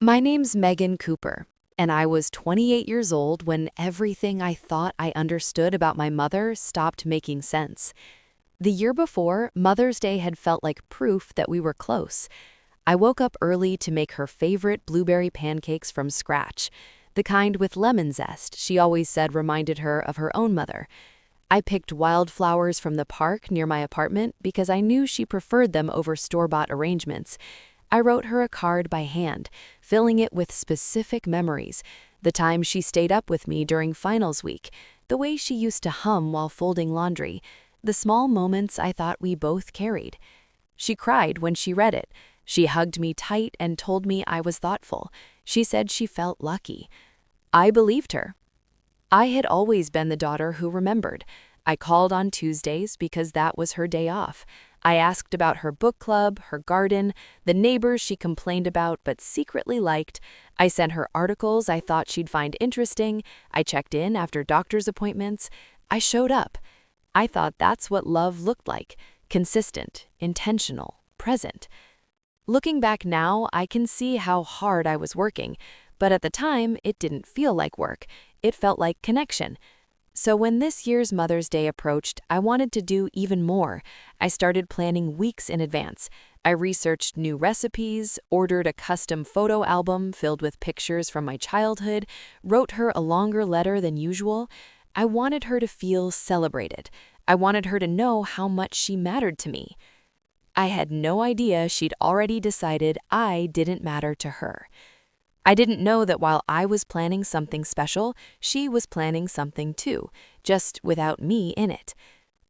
My name's Megan Cooper, and I was 28 years old when everything I thought I understood about my mother stopped making sense. The year before, Mother's Day had felt like proof that we were close. I woke up early to make her favorite blueberry pancakes from scratch, the kind with lemon zest she always said reminded her of her own mother. I picked wildflowers from the park near my apartment because I knew she preferred them over store-bought arrangements. I wrote her a card by hand, filling it with specific memories, the time she stayed up with me during finals week, the way she used to hum while folding laundry, the small moments I thought we both carried. She cried when she read it. She hugged me tight and told me I was thoughtful. She said she felt lucky. I believed her. I had always been the daughter who remembered. I called on Tuesdays because that was her day off. I asked about her book club, her garden, the neighbors she complained about but secretly liked. I sent her articles I thought she'd find interesting. I checked in after doctor's appointments. I showed up. I thought that's what love looked like: consistent, intentional, present. Looking back now, I can see how hard I was working, but at the time, it didn't feel like work. It felt like connection. So when this year's Mother's Day approached, I wanted to do even more. I started planning weeks in advance. I researched new recipes, ordered a custom photo album filled with pictures from my childhood, wrote her a longer letter than usual. I wanted her to feel celebrated. I wanted her to know how much she mattered to me. I had no idea she'd already decided I didn't matter to her. I didn't know that while I was planning something special, she was planning something too, just without me in it.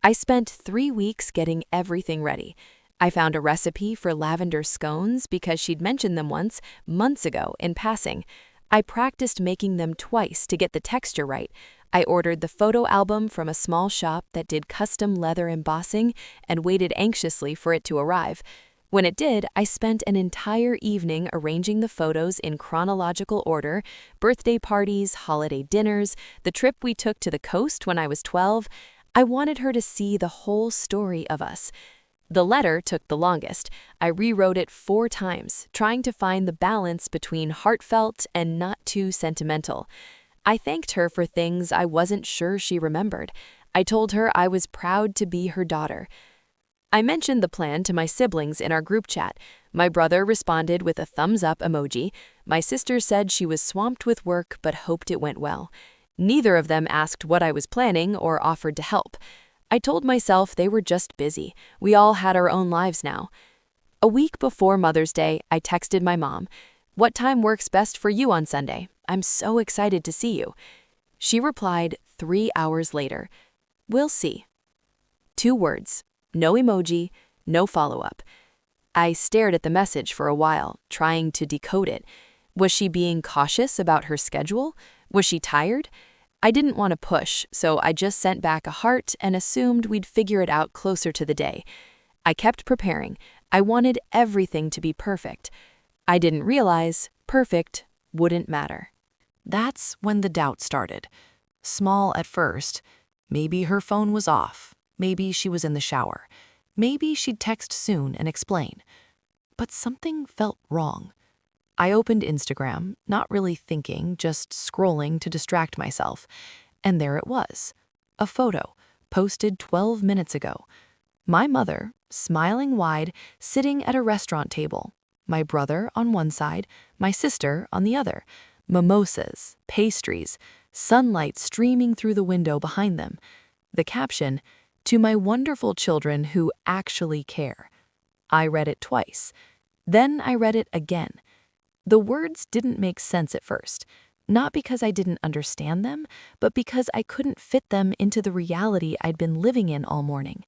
I spent 3 weeks getting everything ready. I found a recipe for lavender scones because she'd mentioned them once, months ago, in passing. I practiced making them twice to get the texture right. I ordered the photo album from a small shop that did custom leather embossing and waited anxiously for it to arrive. When it did, I spent an entire evening arranging the photos in chronological order: birthday parties, holiday dinners, the trip we took to the coast when I was 12. I wanted her to see the whole story of us. The letter took the longest. I rewrote it 4 times, trying to find the balance between heartfelt and not too sentimental. I thanked her for things I wasn't sure she remembered. I told her I was proud to be her daughter. I mentioned the plan to my siblings in our group chat. My brother responded with a thumbs-up emoji. My sister said she was swamped with work but hoped it went well. Neither of them asked what I was planning or offered to help. I told myself they were just busy. We all had our own lives now. A week before Mother's Day, I texted my mom, "What time works best for you on Sunday? I'm so excited to see you." She replied 3 hours later, "We'll see." 2 words. No emoji, no follow-up. I stared at the message for a while, trying to decode it. Was she being cautious about her schedule? Was she tired? I didn't want to push, so I just sent back a heart and assumed we'd figure it out closer to the day. I kept preparing. I wanted everything to be perfect. I didn't realize perfect wouldn't matter. That's when the doubt started. Small at first. Maybe her phone was off. Maybe she was in the shower. Maybe she'd text soon and explain. But something felt wrong. I opened Instagram, not really thinking, just scrolling to distract myself. And there it was. A photo, posted 12 minutes ago. My mother, smiling wide, sitting at a restaurant table. My brother on one side, my sister on the other. Mimosas, pastries, sunlight streaming through the window behind them. The caption, "To my wonderful children who actually care." I read it twice. Then I read it again. The words didn't make sense at first, not because I didn't understand them, but because I couldn't fit them into the reality I'd been living in all morning.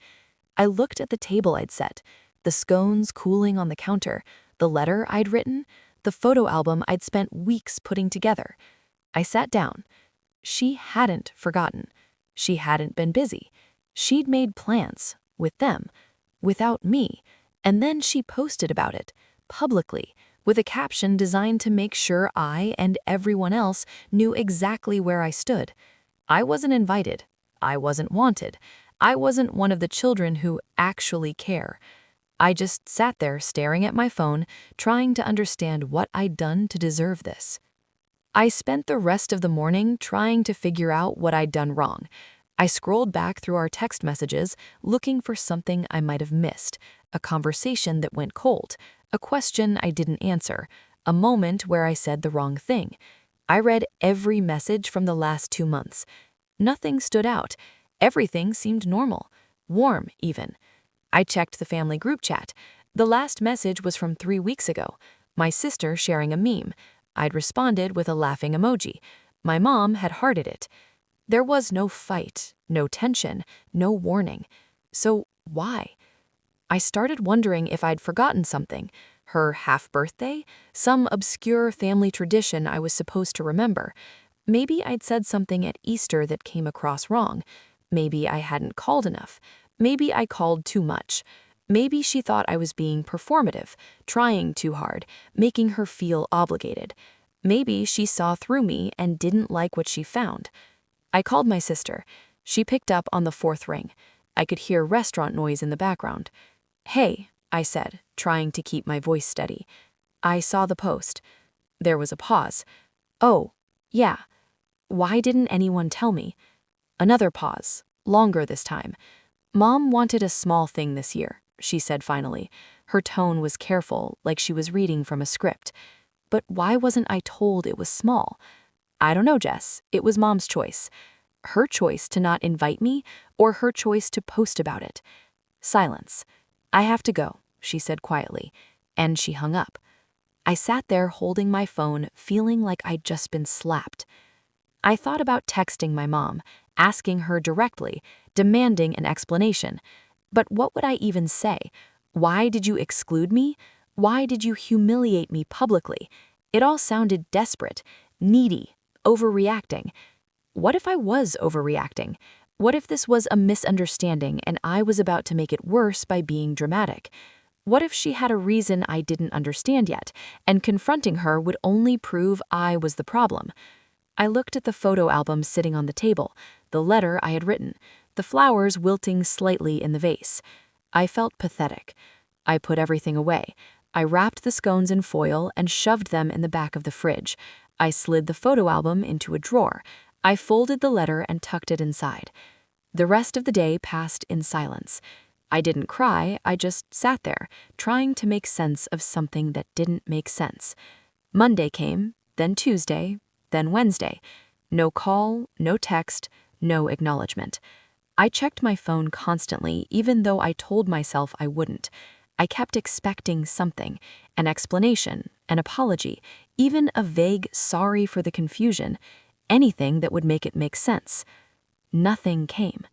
I looked at the table I'd set, the scones cooling on the counter, the letter I'd written, the photo album I'd spent weeks putting together. I sat down. She hadn't forgotten. She hadn't been busy. She'd made plans, with them, without me, and then she posted about it, publicly, with a caption designed to make sure I and everyone else knew exactly where I stood. I wasn't invited. I wasn't wanted. I wasn't one of the children who actually care. I just sat there staring at my phone, trying to understand what I'd done to deserve this. I spent the rest of the morning trying to figure out what I'd done wrong. I scrolled back through our text messages, looking for something I might have missed, a conversation that went cold, a question I didn't answer, a moment where I said the wrong thing. I read every message from the last 2 months. Nothing stood out. Everything seemed normal, warm even. I checked the family group chat. The last message was from 3 weeks ago, my sister sharing a meme. I'd responded with a laughing emoji. My mom had hearted it. There was no fight, no tension, no warning. So why? I started wondering if I'd forgotten something. Her half-birthday? Some obscure family tradition I was supposed to remember. Maybe I'd said something at Easter that came across wrong. Maybe I hadn't called enough. Maybe I called too much. Maybe she thought I was being performative, trying too hard, making her feel obligated. Maybe she saw through me and didn't like what she found. I called my sister. She picked up on the fourth ring. I could hear restaurant noise in the background. "Hey," I said, trying to keep my voice steady. "I saw the post." There was a pause. "Oh, yeah. Why didn't anyone tell me?" Another pause, longer this time. "Mom wanted a small thing this year," she said finally. Her tone was careful, like she was reading from a script. But why wasn't I told it was small? I don't know, Jess. It was Mom's choice. Her choice to not invite me, or her choice to post about it. Silence. "I have to go," she said quietly, and she hung up. I sat there holding my phone, feeling like I'd just been slapped. I thought about texting my mom, asking her directly, demanding an explanation. But what would I even say? Why did you exclude me? Why did you humiliate me publicly? It all sounded desperate, needy, overreacting. What if I was overreacting? What if this was a misunderstanding and I was about to make it worse by being dramatic? What if she had a reason I didn't understand yet, and confronting her would only prove I was the problem? I looked at the photo album sitting on the table, the letter I had written, the flowers wilting slightly in the vase. I felt pathetic. I put everything away. I wrapped the scones in foil and shoved them in the back of the fridge. I slid the photo album into a drawer. I folded the letter and tucked it inside. The rest of the day passed in silence. I didn't cry, I just sat there, trying to make sense of something that didn't make sense. Monday came, then Tuesday, then Wednesday. No call, no text, no acknowledgement. I checked my phone constantly, even though I told myself I wouldn't. I kept expecting something, an explanation, an apology, even a vague sorry for the confusion, anything that would make it make sense. Nothing came.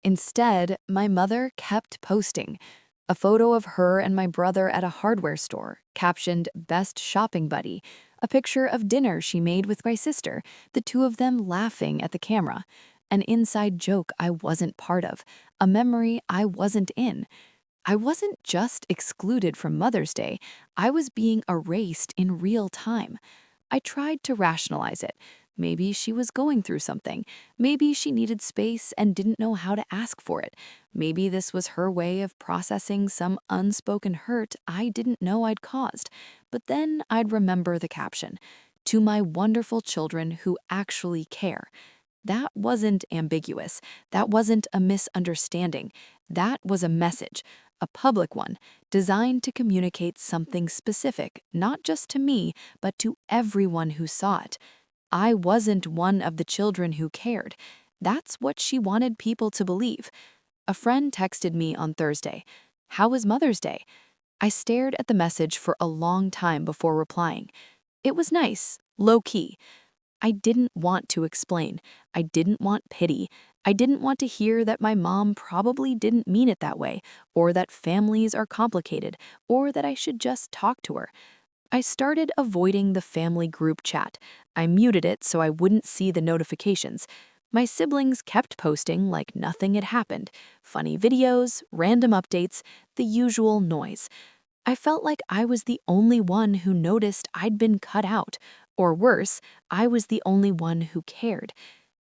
Instead, my mother kept posting. A photo of her and my brother at a hardware store, captioned "Best Shopping Buddy," a picture of dinner she made with my sister, the two of them laughing at the camera. An inside joke I wasn't part of, a memory I wasn't in. I wasn't just excluded from Mother's Day, I was being erased in real time. I tried to rationalize it. Maybe she was going through something. Maybe she needed space and didn't know how to ask for it. Maybe this was her way of processing some unspoken hurt I didn't know I'd caused. But then I'd remember the caption, "To my wonderful children who actually care." That wasn't ambiguous. That wasn't a misunderstanding. That was a message, a public one, designed to communicate something specific, not just to me, but to everyone who saw it. I wasn't one of the children who cared. That's what she wanted people to believe. A friend texted me on Thursday, "How was Mother's Day?" I stared at the message for a long time before replying. It was nice, low-key. I didn't want to explain. I didn't want pity. I didn't want to hear that my mom probably didn't mean it that way, or that families are complicated, or that I should just talk to her. I started avoiding the family group chat. I muted it so I wouldn't see the notifications. My siblings kept posting like nothing had happened. Funny videos, random updates, the usual noise. I felt like I was the only one who noticed I'd been cut out. Or worse, I was the only one who cared.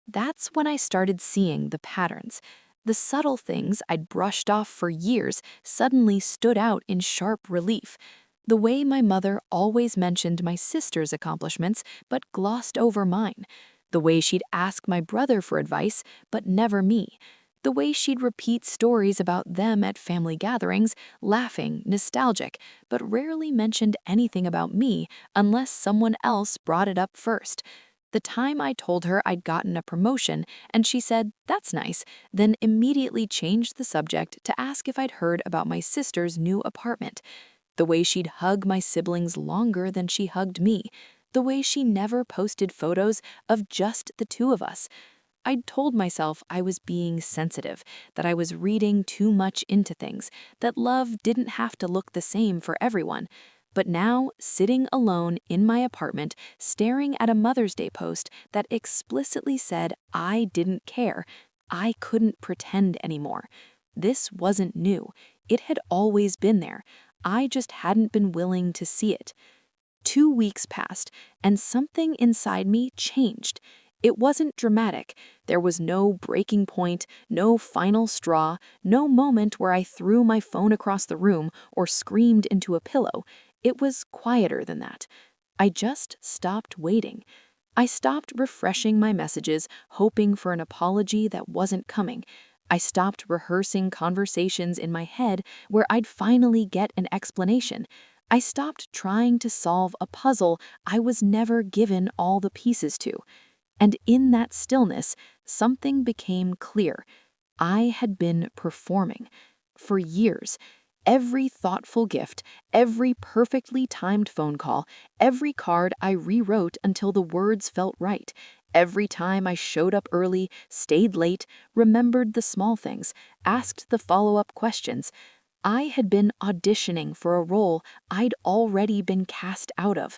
That's when I started seeing the patterns. The subtle things I'd brushed off for years suddenly stood out in sharp relief. The way my mother always mentioned my sister's accomplishments but glossed over mine. The way she'd ask my brother for advice but never me. The way she'd repeat stories about them at family gatherings, laughing, nostalgic, but rarely mentioned anything about me unless someone else brought it up first. The time I told her I'd gotten a promotion and she said, "That's nice," then immediately changed the subject to ask if I'd heard about my sister's new apartment. The way she'd hug my siblings longer than she hugged me. The way she never posted photos of just the two of us. I'd told myself I was being sensitive, that I was reading too much into things, that love didn't have to look the same for everyone. But now, sitting alone in my apartment, staring at a Mother's Day post that explicitly said I didn't care, I couldn't pretend anymore. This wasn't new. It had always been there. I just hadn't been willing to see it. 2 weeks passed, and something inside me changed. It wasn't dramatic. There was no breaking point, no final straw, no moment where I threw my phone across the room or screamed into a pillow. It was quieter than that. I just stopped waiting. I stopped refreshing my messages, hoping for an apology that wasn't coming. I stopped rehearsing conversations in my head where I'd finally get an explanation. I stopped trying to solve a puzzle I was never given all the pieces to. And in that stillness, something became clear. I had been performing. For years. Every thoughtful gift, every perfectly timed phone call, every card I rewrote until the words felt right, every time I showed up early, stayed late, remembered the small things, asked the follow-up questions, I had been auditioning for a role I'd already been cast out of.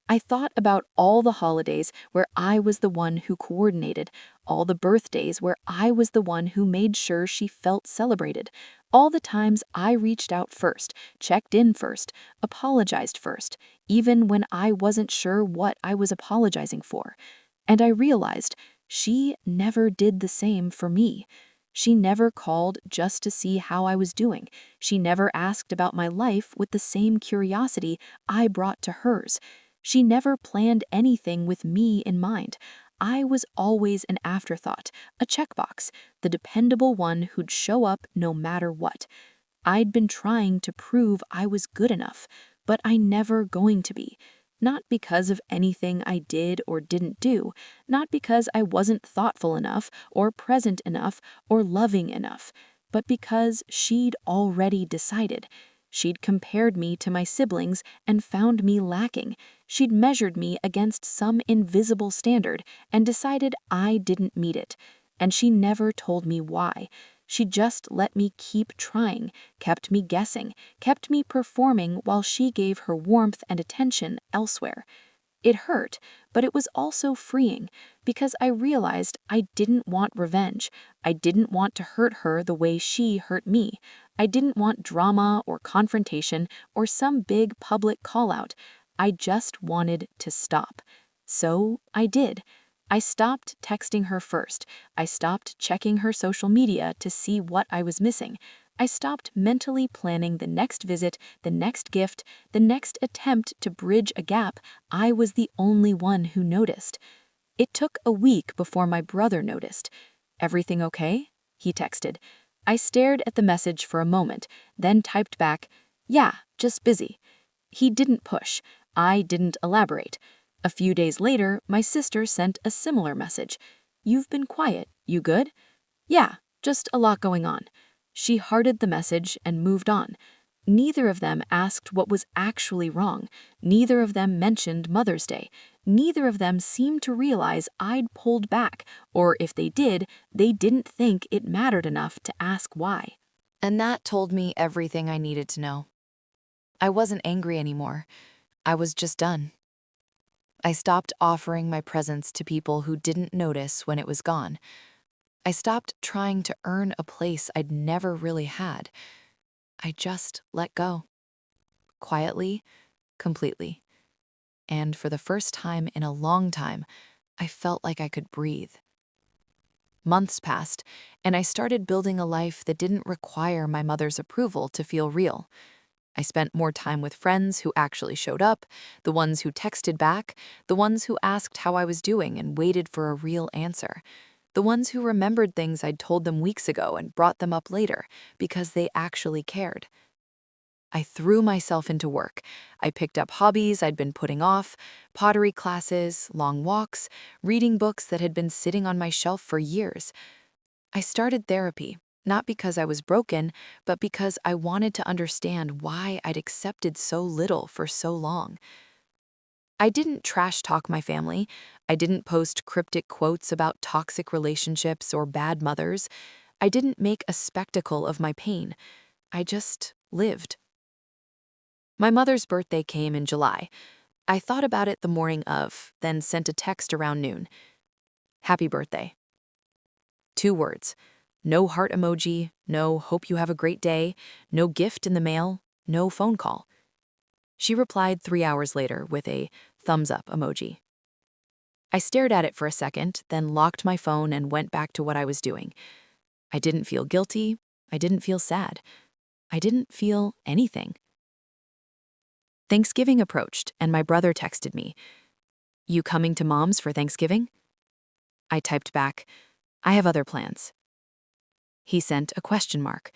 I thought about all the holidays where I was the one who coordinated, all the birthdays where I was the one who made sure she felt celebrated, all the times I reached out first, checked in first, apologized first, even when I wasn't sure what I was apologizing for. And I realized she never did the same for me. She never called just to see how I was doing. She never asked about my life with the same curiosity I brought to hers. She never planned anything with me in mind. I was always an afterthought, a checkbox, the dependable one who'd show up no matter what. I'd been trying to prove I was good enough, but I never going to be. Not because of anything I did or didn't do, not because I wasn't thoughtful enough or present enough or loving enough, but because she'd already decided. She'd compared me to my siblings and found me lacking. She'd measured me against some invisible standard and decided I didn't meet it. And she never told me why. She just let me keep trying, kept me guessing, kept me performing while she gave her warmth and attention elsewhere. It hurt, but it was also freeing because I realized I didn't want revenge. I didn't want to hurt her the way she hurt me. I didn't want drama or confrontation or some big public call-out. I just wanted to stop. So I did. I stopped texting her first. I stopped checking her social media to see what I was missing. I stopped mentally planning the next visit, the next gift, the next attempt to bridge a gap I was the only one who noticed. It took a week before my brother noticed. "Everything okay?" he texted. I stared at the message for a moment, then typed back, "Yeah, just busy." He didn't push. I didn't elaborate. A few days later, my sister sent a similar message. "You've been quiet. You good?" "Yeah, just a lot going on." She hearted the message and moved on. Neither of them asked what was actually wrong. Neither of them mentioned Mother's Day. Neither of them seemed to realize I'd pulled back, or if they did, they didn't think it mattered enough to ask why. And that told me everything I needed to know. I wasn't angry anymore. I was just done. I stopped offering my presence to people who didn't notice when it was gone. I stopped trying to earn a place I'd never really had. I just let go. Quietly, completely. And for the first time in a long time, I felt like I could breathe. Months passed, and I started building a life that didn't require my mother's approval to feel real. I spent more time with friends who actually showed up, the ones who texted back, the ones who asked how I was doing and waited for a real answer, the ones who remembered things I'd told them weeks ago and brought them up later because they actually cared. I threw myself into work. I picked up hobbies I'd been putting off, pottery classes, long walks, reading books that had been sitting on my shelf for years. I started therapy, not because I was broken, but because I wanted to understand why I'd accepted so little for so long. I didn't trash talk my family. I didn't post cryptic quotes about toxic relationships or bad mothers. I didn't make a spectacle of my pain. I just lived. My mother's birthday came in July. I thought about it the morning of, then sent a text around noon. Happy birthday. 2 words. No heart emoji, no hope you have a great day, no gift in the mail, no phone call. She replied 3 hours later with a thumbs up emoji. I stared at it for a second, then locked my phone and went back to what I was doing. I didn't feel guilty. I didn't feel sad. I didn't feel anything. Thanksgiving approached, and my brother texted me, "You coming to Mom's for Thanksgiving?" I typed back, "I have other plans." He sent a question mark.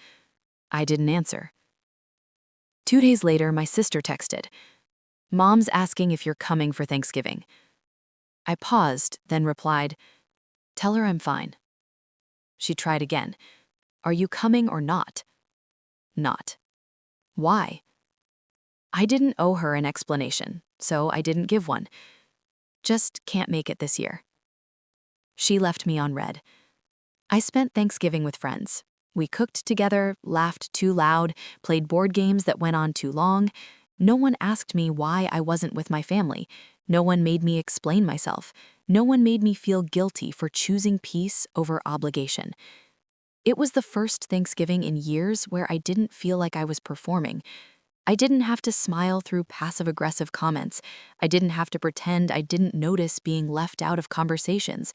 I didn't answer. 2 days later, my sister texted, "Mom's asking if you're coming for Thanksgiving." I paused, then replied, "Tell her I'm fine." She tried again, "Are you coming or not?" Not. Why? I didn't owe her an explanation, so I didn't give one. Just can't make it this year. She left me on red. I spent Thanksgiving with friends. We cooked together, laughed too loud, played board games that went on too long. No one asked me why I wasn't with my family. No one made me explain myself. No one made me feel guilty for choosing peace over obligation. It was the first Thanksgiving in years where I didn't feel like I was performing. I didn't have to smile through passive-aggressive comments. I didn't have to pretend I didn't notice being left out of conversations.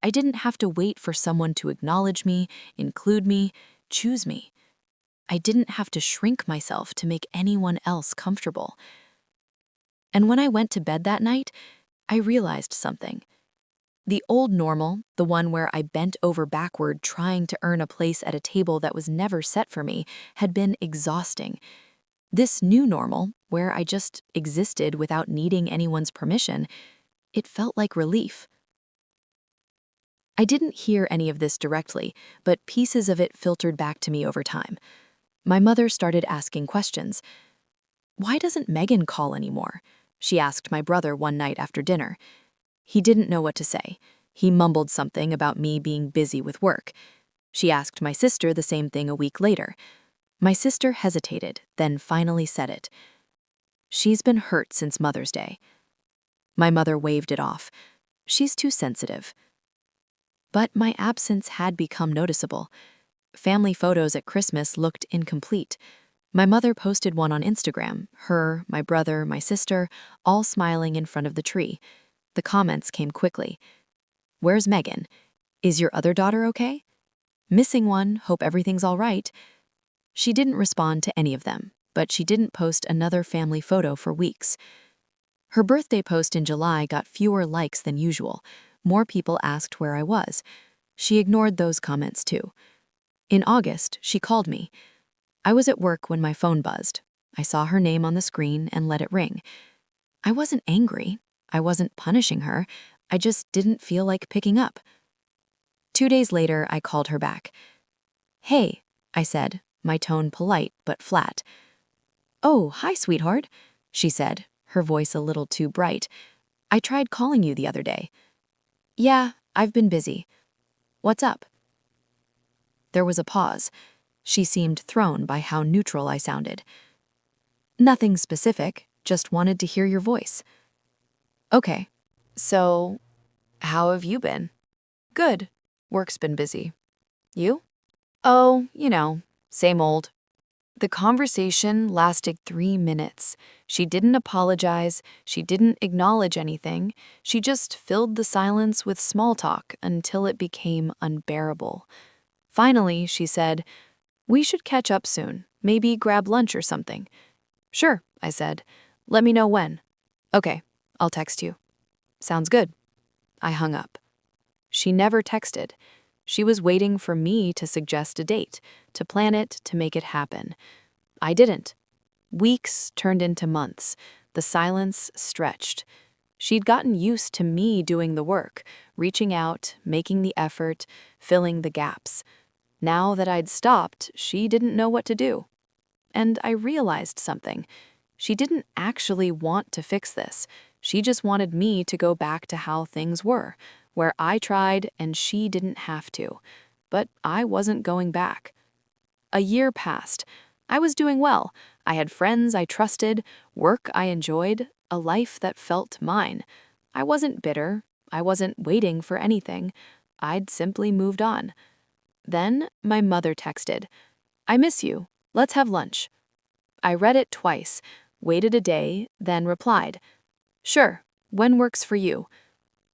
I didn't have to wait for someone to acknowledge me, include me, choose me. I didn't have to shrink myself to make anyone else comfortable. And when I went to bed that night, I realized something. The old normal, the one where I bent over backward trying to earn a place at a table that was never set for me, had been exhausting. This new normal, where I just existed without needing anyone's permission, it felt like relief. I didn't hear any of this directly, but pieces of it filtered back to me over time. My mother started asking questions. "Why doesn't Megan call anymore?" she asked my brother one night after dinner. He didn't know what to say. He mumbled something about me being busy with work. She asked my sister the same thing a week later. My sister hesitated, then finally said it. "She's been hurt since Mother's Day." My mother waved it off. "She's too sensitive." But my absence had become noticeable. Family photos at Christmas looked incomplete. My mother posted one on Instagram, her, my brother, my sister, all smiling in front of the tree. The comments came quickly. "Where's Megan? Is your other daughter okay? Missing one, hope everything's all right." She didn't respond to any of them, but she didn't post another family photo for weeks. Her birthday post in July got fewer likes than usual. More people asked where I was. She ignored those comments too. In August, she called me. I was at work when my phone buzzed. I saw her name on the screen and let it ring. I wasn't angry. I wasn't punishing her. I just didn't feel like picking up. 2 days later, I called her back. "Hey," I said, my tone polite but flat. "Oh, hi, sweetheart," she said, her voice a little too bright. "I tried calling you the other day." "Yeah, I've been busy. What's up?" There was a pause. She seemed thrown by how neutral I sounded. "Nothing specific, just wanted to hear your voice." "Okay. So, how have you been?" "Good. Work's been busy. You?" "Oh, same old." The conversation lasted 3 minutes. She didn't apologize, she didn't acknowledge anything, she just filled the silence with small talk until it became unbearable. Finally, she said, "We should catch up soon, maybe grab lunch or something." "Sure," I said. "Let me know when." "Okay, I'll text you." "Sounds good." I hung up. She never texted. She was waiting for me to suggest a date, to plan it, to make it happen. I didn't. Weeks turned into months. The silence stretched. She'd gotten used to me doing the work, reaching out, making the effort, filling the gaps. Now that I'd stopped, she didn't know what to do. And I realized something. She didn't actually want to fix this. She just wanted me to go back to how things were, where I tried and she didn't have to. But I wasn't going back. A year passed. I was doing well. I had friends I trusted, work I enjoyed, a life that felt mine. I wasn't bitter. I wasn't waiting for anything. I'd simply moved on. Then my mother texted, "I miss you. Let's have lunch." I read it twice, waited a day, then replied, "Sure, when works for you?"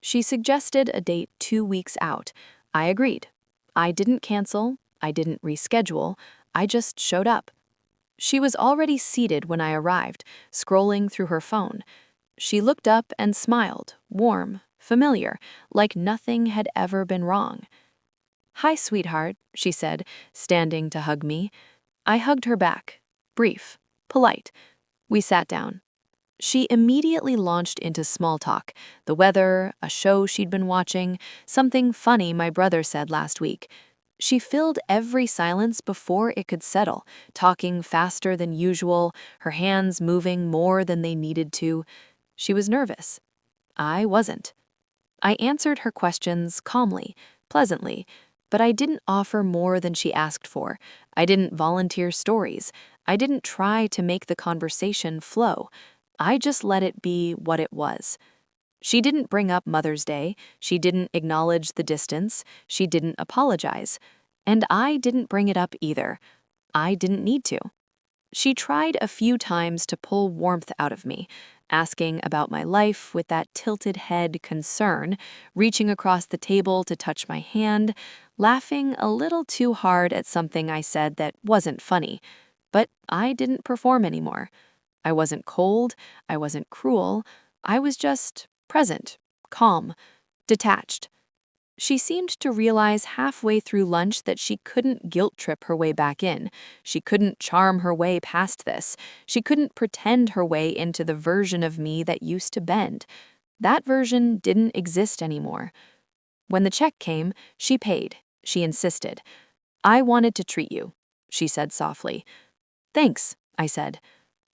She suggested a date 2 weeks out. I agreed. I didn't cancel, I didn't reschedule, I just showed up. She was already seated when I arrived, scrolling through her phone. She looked up and smiled, warm, familiar, like nothing had ever been wrong. "Hi, sweetheart," she said, standing to hug me. I hugged her back, brief, polite. We sat down. She immediately launched into small talk, the weather, a show she'd been watching, something funny my brother said last week. She filled every silence before it could settle, talking faster than usual, her hands moving more than they needed to. She was nervous. I wasn't. I answered her questions calmly, pleasantly, but I didn't offer more than she asked for. I didn't volunteer stories. I didn't try to make the conversation flow. I just let it be what it was. She didn't bring up Mother's Day. She didn't acknowledge the distance. She didn't apologize. And I didn't bring it up either. I didn't need to. She tried a few times to pull warmth out of me, asking about my life with that tilted head concern, reaching across the table to touch my hand, laughing a little too hard at something I said that wasn't funny. But I didn't perform anymore. I wasn't cold, I wasn't cruel, I was just present, calm, detached. She seemed to realize halfway through lunch that she couldn't guilt trip her way back in. She couldn't charm her way past this. She couldn't pretend her way into the version of me that used to bend. That version didn't exist anymore. When the check came, she paid. She insisted. "I wanted to treat you," she said softly. "Thanks," I said.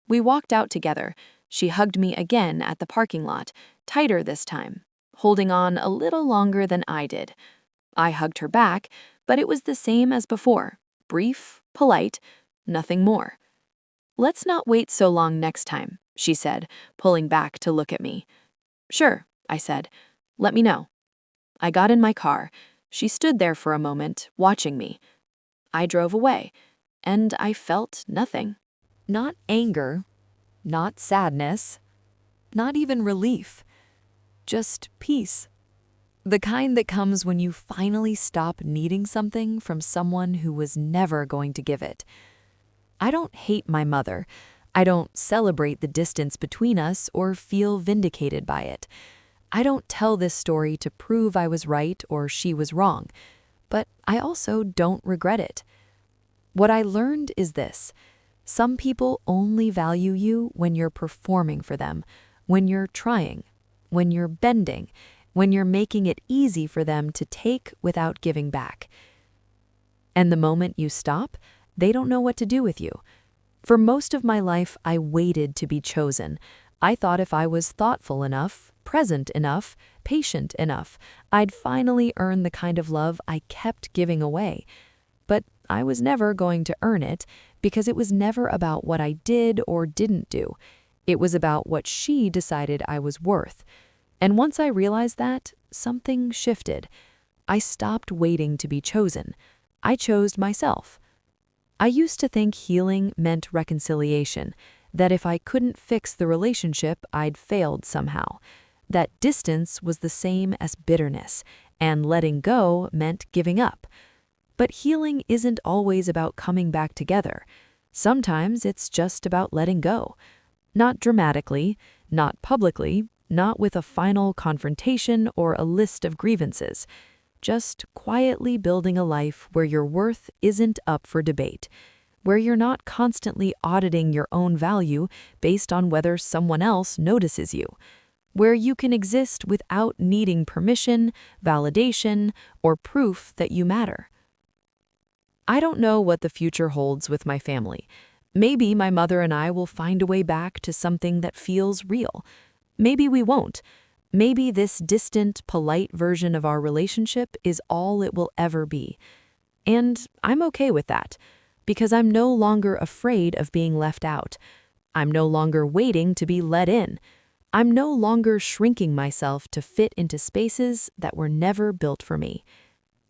We walked out together. She hugged me again at the parking lot, tighter this time, holding on a little longer than I did. I hugged her back, but it was the same as before, brief, polite, nothing more. "Let's not wait so long next time," she said, pulling back to look at me. "Sure," I said. "Let me know." I got in my car. She stood there for a moment, watching me. I drove away, and I felt nothing. Not anger, not sadness, not even relief. Just peace. The kind that comes when you finally stop needing something from someone who was never going to give it. I don't hate my mother. I don't celebrate the distance between us or feel vindicated by it. I don't tell this story to prove I was right or she was wrong, but I also don't regret it. What I learned is this. Some people only value you when you're performing for them, when you're trying, when you're bending, when you're making it easy for them to take without giving back. And the moment you stop, they don't know what to do with you. For most of my life, I waited to be chosen. I thought if I was thoughtful enough, present enough, patient enough, I'd finally earn the kind of love I kept giving away. But I was never going to earn it because it was never about what I did or didn't do. It was about what she decided I was worth. And once I realized that, something shifted. I stopped waiting to be chosen. I chose myself. I used to think healing meant reconciliation, that if I couldn't fix the relationship, I'd failed somehow. That distance was the same as bitterness, and letting go meant giving up. But healing isn't always about coming back together. Sometimes it's just about letting go. Not dramatically, not publicly, not with a final confrontation or a list of grievances. Just quietly building a life where your worth isn't up for debate, where you're not constantly auditing your own value based on whether someone else notices you, where you can exist without needing permission, validation, or proof that you matter. I don't know what the future holds with my family. Maybe my mother and I will find a way back to something that feels real. Maybe we won't. Maybe this distant, polite version of our relationship is all it will ever be. And I'm okay with that, because I'm no longer afraid of being left out. I'm no longer waiting to be let in. I'm no longer shrinking myself to fit into spaces that were never built for me.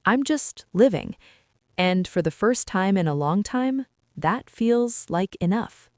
I'm just living. And for the first time in a long time, that feels like enough.